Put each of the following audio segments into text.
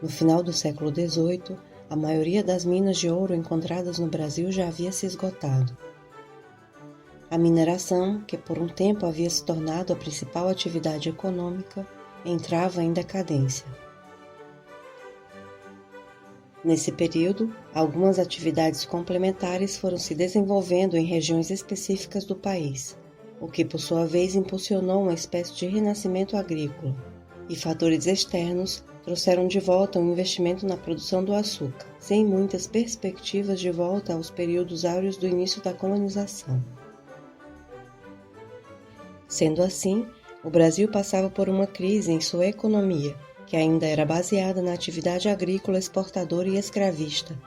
No final do século XVIII, a maioria das minas de ouro encontradas no Brasil já havia se esgotado. A mineração, que por um tempo havia se tornado a principal atividade econômica, entrava em decadência. Nesse período, algumas atividades complementares foram se desenvolvendo em regiões específicas do país, o que por sua vez impulsionou uma espécie de renascimento agrícola, e fatores externos trouxeram de volta um investimento na produção do açúcar, sem muitas perspectivas de volta aos períodos áureos do início da colonização. Sendo assim, o Brasil passava por uma crise em sua economia, que ainda era baseada na atividade agrícola exportadora e escravista,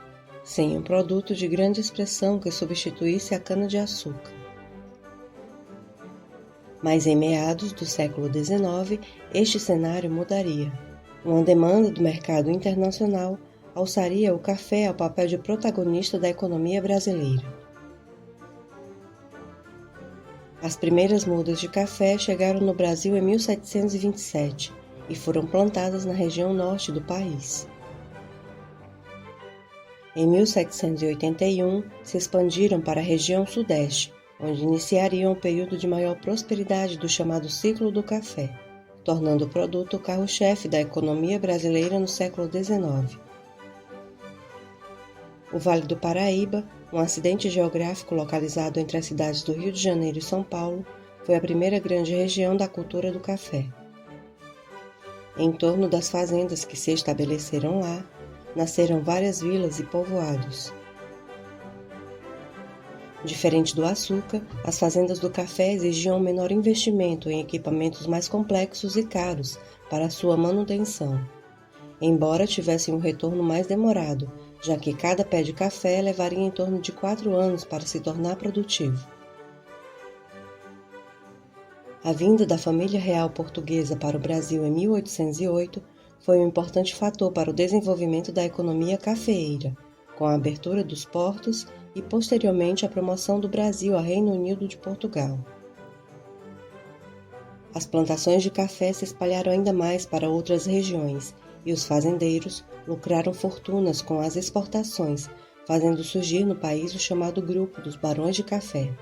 sem um produto de grande expressão que substituísse a cana-de-açúcar. Mas em meados do século XIX, este cenário mudaria. Uma demanda do mercado internacional alçaria o café ao papel de protagonista da economia brasileira. As primeiras mudas de café chegaram no Brasil em 1727 e foram plantadas na região norte do país. Em 1781, se expandiram para a região sudeste, onde iniciariam o período de maior prosperidade do chamado ciclo do café, tornando o produto o carro-chefe da economia brasileira no século XIX. O Vale do Paraíba, um acidente geográfico localizado entre as cidades do Rio de Janeiro e São Paulo, foi a primeira grande região da cultura do café. Em torno das fazendas que se estabeleceram lá, nasceram várias vilas e povoados. Diferente do açúcar, as fazendas do café exigiam um menor investimento em equipamentos mais complexos e caros para sua manutenção, embora tivessem um retorno mais demorado, já que cada pé de café levaria em torno de 4 anos para se tornar produtivo. A vinda da família real portuguesa para o Brasil em 1808 foi um importante fator para o desenvolvimento da economia cafeeira, com a abertura dos portos e posteriormente a promoção do Brasil ao Reino Unido de Portugal. As plantações de café se espalharam ainda mais para outras regiões e os fazendeiros lucraram fortunas com as exportações, fazendo surgir no país o chamado Grupo dos Barões de Café.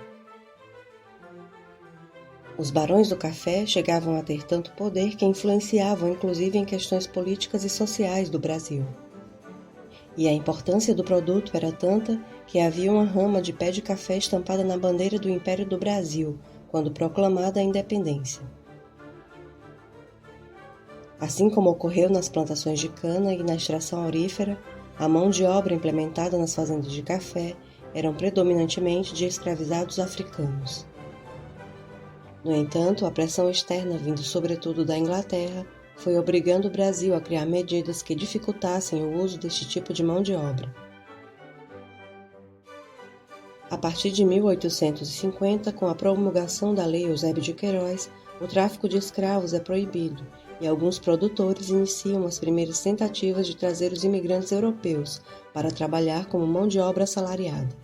Os barões do café chegavam a ter tanto poder que influenciavam inclusive em questões políticas e sociais do Brasil. E a importância do produto era tanta que havia uma rama de pé de café estampada na bandeira do Império do Brasil, quando proclamada a independência. Assim como ocorreu nas plantações de cana e na extração aurífera, a mão de obra implementada nas fazendas de café eram predominantemente de escravizados africanos. No entanto, a pressão externa, vindo sobretudo da Inglaterra, foi obrigando o Brasil a criar medidas que dificultassem o uso deste tipo de mão de obra. A partir de 1850, com a promulgação da Lei Eusébio de Queiroz, o tráfico de escravos é proibido e alguns produtores iniciam as primeiras tentativas de trazer os imigrantes europeus para trabalhar como mão de obra assalariada.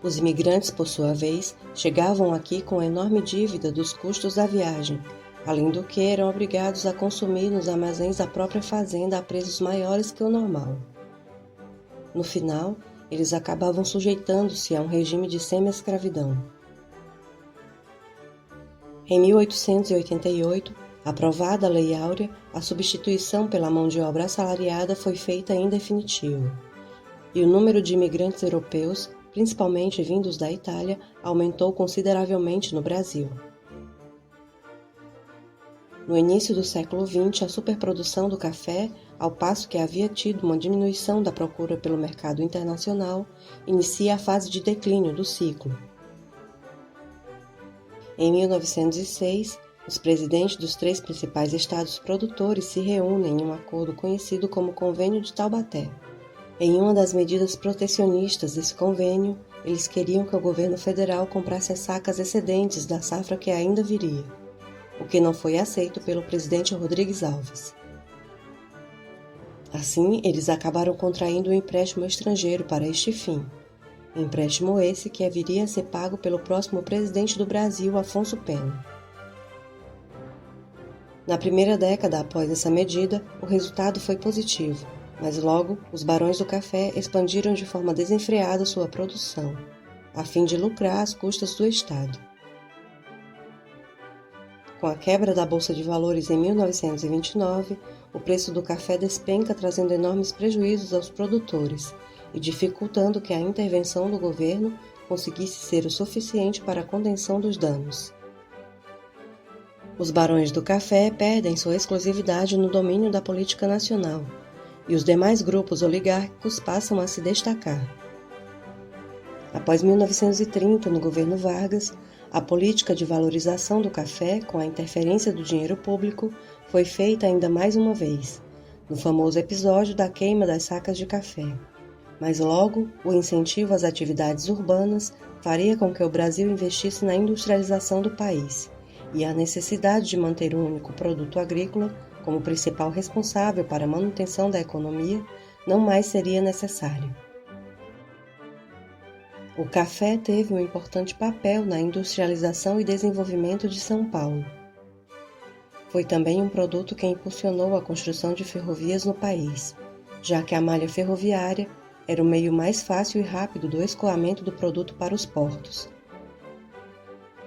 Os imigrantes, por sua vez, chegavam aqui com a enorme dívida dos custos da viagem, além do que eram obrigados a consumir nos armazéns da própria fazenda a preços maiores que o normal. No final, eles acabavam sujeitando-se a um regime de semi-escravidão. Em 1888, aprovada a Lei Áurea, a substituição pela mão de obra assalariada foi feita em definitivo, e o número de imigrantes europeus, principalmente vindos da Itália, aumentou consideravelmente no Brasil. No início do século XX, a superprodução do café, ao passo que havia tido uma diminuição da procura pelo mercado internacional, inicia a fase de declínio do ciclo. Em 1906, os presidentes dos 3 principais estados produtores se reúnem em um acordo conhecido como Convênio de Taubaté. Em uma das medidas protecionistas desse convênio, eles queriam que o governo federal comprasse as sacas excedentes da safra que ainda viria, o que não foi aceito pelo presidente Rodrigues Alves. Assim, eles acabaram contraindo um empréstimo estrangeiro para este fim. Empréstimo esse que viria a ser pago pelo próximo presidente do Brasil, Afonso Pena. Na primeira década após essa medida, o resultado foi positivo, mas logo os barões do café expandiram de forma desenfreada sua produção, a fim de lucrar às custas do Estado. Com a quebra da Bolsa de Valores em 1929, o preço do café despenca, trazendo enormes prejuízos aos produtores e dificultando que a intervenção do governo conseguisse ser o suficiente para a contenção dos danos. Os barões do café perdem sua exclusividade no domínio da política nacional, e os demais grupos oligárquicos passam a se destacar. Após 1930, no governo Vargas, a política de valorização do café, com a interferência do dinheiro público, foi feita ainda mais uma vez, no famoso episódio da queima das sacas de café. Mas logo, o incentivo às atividades urbanas faria com que o Brasil investisse na industrialização do país, e a necessidade de manter um único produto agrícola como principal responsável para a manutenção da economia não mais seria necessário. O café teve um importante papel na industrialização e desenvolvimento de São Paulo. Foi também um produto que impulsionou a construção de ferrovias no país, já que a malha ferroviária era o meio mais fácil e rápido do escoamento do produto para os portos.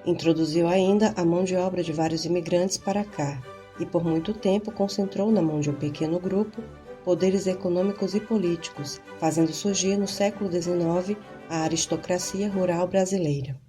Introduziu ainda a mão de obra de vários imigrantes para cá e por muito tempo concentrou na mão de um pequeno grupo poderes econômicos e políticos, fazendo surgir no século XIX a aristocracia rural brasileira.